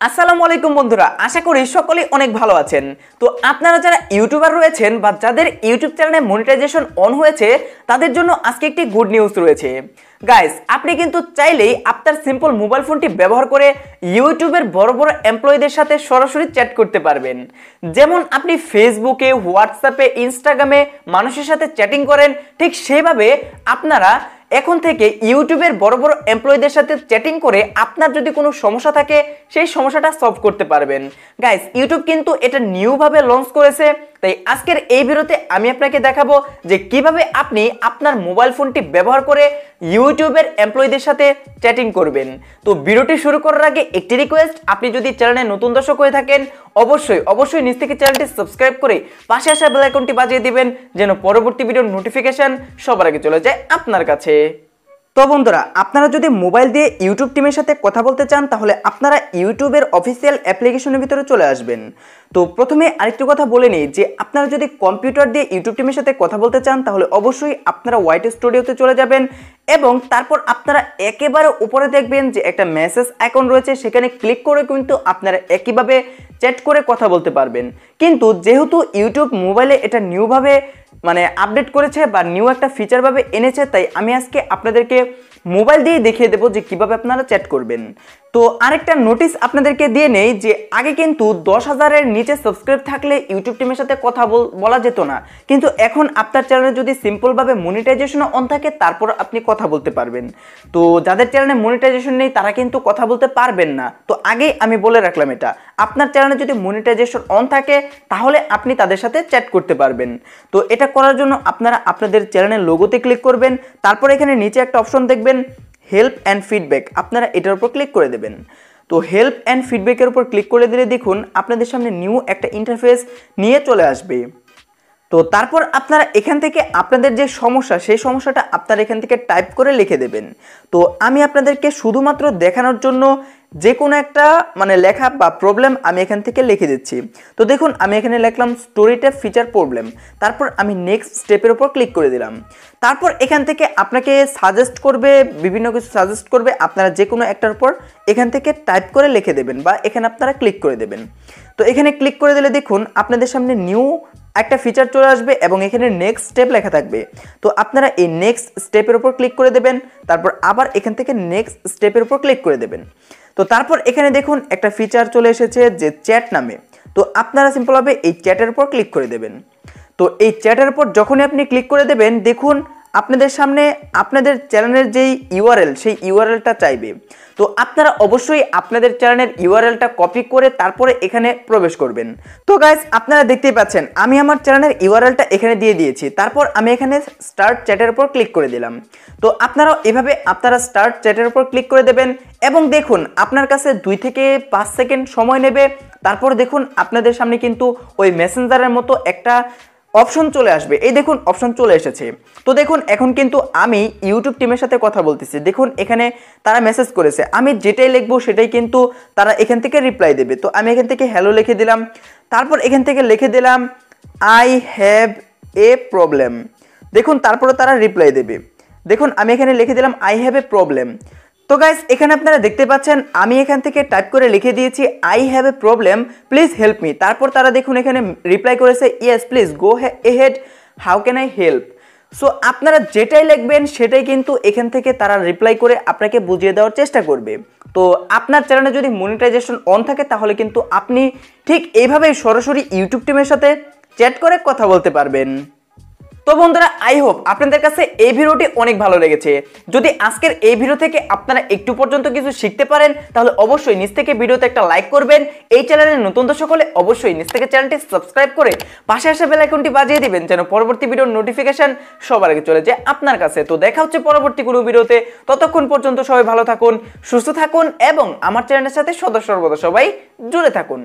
আসসালামু আলাইকুম বন্ধুরা, আশা করি সকলেই অনেক ভালো আছেন। তো আপনারা যারা ইউটিউবার রয়েছেন বা যাদের ইউটিউব চ্যানেলে মনিটাইজেশন অন হয়েছে তাদের জন্য আজকে একটি গুড নিউজ রয়েছে। গাইস, আপনি কিন্তু চাইলেই আপনার সিম্পল মোবাইল ফোনটি ব্যবহার করে ইউটিউবের বড় বড় এমপ্লয়ীদের সাথে সরাসরি চ্যাট করতে পারবেন। যেমন আপনি ফেসবুকে, হোয়াটসঅ্যাপে, ইনস্টাগ্রামে মানুষের সাথে চ্যাটিং করেন, ঠিক সেভাবে আপনারা এখন থেকে ইউটিউবের বড় বড় এমপ্লয়ীদের সাথে চ্যাটিং করে আপনার যদি কোনো সমস্যা থাকে সেই সমস্যাটা সলভ করতে পারবেন। গাইস, ইউটিউব কিন্তু এটা নিউভাবে লঞ্চ করেছে, তাই আজকের এই ভিডিওতে আমি আপনাকে দেখাবো যে কিভাবে আপনি আপনার মোবাইল ফোনটি ব্যবহার করে ইউটিউবের এমপ্লয়ীদের সাথে চ্যাটিং করবেন। তো ভিডিওটি শুরু করার আগে একটি রিকোয়েস্ট, আপনি যদি চ্যানেলে নতুন দর্শক হয়ে থাকেন অবশ্যই নিচ থেকে চ্যানেলটি সাবস্ক্রাইব করে পাশে আসা বেল আইকনটি বাজিয়ে দিবেন যেন পরবর্তী ভিডিওর নোটিফিকেশন সবার আগে চলে যায় আপনার কাছে। তো বন্ধুরা, আপনারা যদি মোবাইল দিয়ে ইউটিউব টিমের সাথে কথা বলতে চান তাহলে আপনারা ইউটিউবের অফিসিয়াল অ্যাপ্লিকেশনের ভিতরে চলে আসবেন। তো প্রথমে আরেকটি কথা বলে নিই যে আপনারা যদি কম্পিউটার দিয়ে ইউটিউব টিমের সাথে কথা বলতে চান তাহলে অবশ্যই আপনারা ওয়াইট স্টুডিওতে চলে যাবেন এবং তারপর আপনারা একেবারে উপরে দেখবেন যে একটা মেসেজ আইকন রয়েছে, সেখানে ক্লিক করে কিন্তু আপনারা একইভাবে চ্যাট করে কথা বলতে পারবেন। কিন্তু যেহেতু ইউটিউব মোবাইলে এটা নিউভাবে আপডেট করেছে বা নিউ একটা ফিচার ভাবে এনেছে, তাই আমি আজকে আপনাদেরকে মোবাইল দিয়ে দেখিয়ে দেবো যে কিভাবে আপনারা চ্যাট করবেন। তো আরেকটা নোটিস আপনাদেরকে দিয়ে নেই যে আগে কিন্তু 10,000-এর নিচে সাবস্ক্রাইব থাকলে ইউটিউব টিমের সাথে কথা বলা যেত না, কিন্তু এখন আপনার চ্যানেলে যদি সিম্পলভাবে মনিটাইজেশন অন থাকে তারপর আপনি কথা বলতে পারবেন। তো যাদের চ্যানেলে মনিটাইজেশন নেই তারা কিন্তু কথা বলতে পারবেন না। তো আগেই আমি বলে রাখলাম, এটা আপনার চ্যানেলে যদি মনিটাইজেশন অন থাকে তাহলে আপনি তাদের সাথে চ্যাট করতে পারবেন। তো এটা করার জন্য আপনারা আপনাদের চ্যানেলের লোগোতে ক্লিক করবেন, তারপর এখানে নিচে একটা অপশন দেখবেন হেল্প অ্যান্ড ফিডব্যাক, আপনারা এটার উপর ক্লিক করে দেবেন। তো হেল্প অ্যান্ড ফিডব্যাকের উপর ক্লিক করে দিলে দেখুন আপনাদের সামনে নিউ একটা ইন্টারফেস নিয়ে চলে আসবে। তো তারপর আপনারা এখান থেকে আপনাদের যে সমস্যা সেই সমস্যাটা আপনারা এখান থেকে টাইপ করে লিখে দেবেন। তো আমি আপনাদেরকে শুধুমাত্র দেখানোর জন্য যে কোনো একটা লেখা বা প্রবলেম আমি এখান থেকে লিখে দিচ্ছি। তো দেখুন আমি এখানে লিখলাম স্টোরি ট্যাব ফিচার প্রবলেম, তারপর আমি নেক্সট স্টেপের উপর ক্লিক করে দিলাম। তারপর এখান থেকে আপনাকে সাজেস্ট করবে, বিভিন্ন কিছু সাজেস্ট করবে, আপনারা যে কোনো একটার উপর এখান থেকে টাইপ করে লিখে দেবেন বা এখানে আপনারা ক্লিক করে দেবেন। তো এখানে ক্লিক করে দিলে দেখুন আপনাদের সামনে নিউ একটা ফিচার চলে আসবে এবং এখানে নেক্সট স্টেপ লেখা থাকবে। তো আপনারা এই নেক্সট স্টেপের উপর ক্লিক করে দেবেন, তারপর আবার এখান থেকে নেক্সট স্টেপের উপর ক্লিক করে দেবেন। তো তারপর এখানে দেখুন একটা ফিচার চলে এসেছে যে চ্যাট নামে। তো আপনারা সিম্পলভাবে এই চ্যাটের উপর ক্লিক করে দেবেন। তো এই চ্যাটের উপর যখনই আপনি ক্লিক করে দেবেন দেখুন আপনাদের সামনে আপনাদের চ্যানেলের যেই ইউআরএল সেই ইউআরএলটা চাইবে। তো আপনারা অবশ্যই আপনাদের চ্যানেলের ইউআরএলটা কপি করে তারপরে এখানে প্রবেশ করবেন। তো গাইস, আপনারা দেখতেই পাচ্ছেন আমি আমার চ্যানেলের ইউআরএলটা এখানে দিয়ে দিয়েছি, তারপর আমি এখানে স্টার্ট চ্যাটের উপর ক্লিক করে দিলাম। তো আপনারাও এভাবে আপনারা স্টার্ট চ্যাটের উপর ক্লিক করে দেবেন এবং দেখুন আপনার কাছে 2 থেকে 5 সেকেন্ড সময় নেবে। তারপর দেখুন আপনাদের সামনে কিন্তু ওই মেসেঞ্জারের মতো একটা অপশন চলে আসবে। এই দেখুন অপশন চলে এসেছে। তো দেখুন এখন কিন্তু আমি ইউটিউব টিমের সাথে কথা বলতেছি। দেখুন এখানে তারা মেসেজ করেছে, আমি যেটাই লিখবো সেটাই কিন্তু তারা এখান থেকে রিপ্লাই দেবে। তো আমি এখান থেকে হ্যালো লিখে দিলাম, তারপর এখান থেকে লিখে দিলাম আই হ্যাভ এ প্রবলেম। দেখুন তারপরে তারা রিপ্লাই দেবে। দেখুন আমি এখানে লিখে দিলাম আই হ্যাভ এ প্রবলেম। তো গাইস, এখানে আপনারা দেখতে পাচ্ছেন আমি এখান থেকে টাইপ করে লিখে দিয়েছি I have a problem, please help me. তারপর তারা দেখুন এখানে রিপ্লাই করেছে yes please go ahead, how can I help. So আপনারা যেটাই লিখবেন সেটাই কিন্তু এখান থেকে তারা রিপ্লাই করে আপনাকে বুঝিয়ে দেওয়ার চেষ্টা করবে। তো আপনার চ্যানেলে যদি মনিটাইজেশন অন থাকে তাহলে কিন্তু আপনি ঠিক এইভাবেই সরাসরি ইউটিউব টিমের সাথে চ্যাট করে কথা বলতে পারবেন। তো বন্ধুরা, আই হোপ আপনাদের কাছে এই ভিডিওটি অনেক ভালো লেগেছে। যদি আজকের এই ভিডিও থেকে আপনারা একটু পর্যন্ত কিছু শিখতে পারেন তাহলে অবশ্যই নিচ থেকে ভিডিওতে একটা লাইক করবেন। এই চ্যানেলে নতুন দর্শক হলে অবশ্যই নিচ থেকে চ্যানেলটি সাবস্ক্রাইব করে পাশে আসা বেল আইকনটি বাজিয়ে দিবেন যেন পরবর্তী ভিডিওর নোটিফিকেশন সবার আগে চলে যায় আপনার কাছে। তো দেখা হচ্ছে পরবর্তী কোনো ভিডিওতে, ততক্ষণ পর্যন্ত সবাই ভালো থাকুন, সুস্থ থাকুন এবং আমার চ্যানেলের সাথে সদা সর্বদা সবাই জুড়ে থাকুন।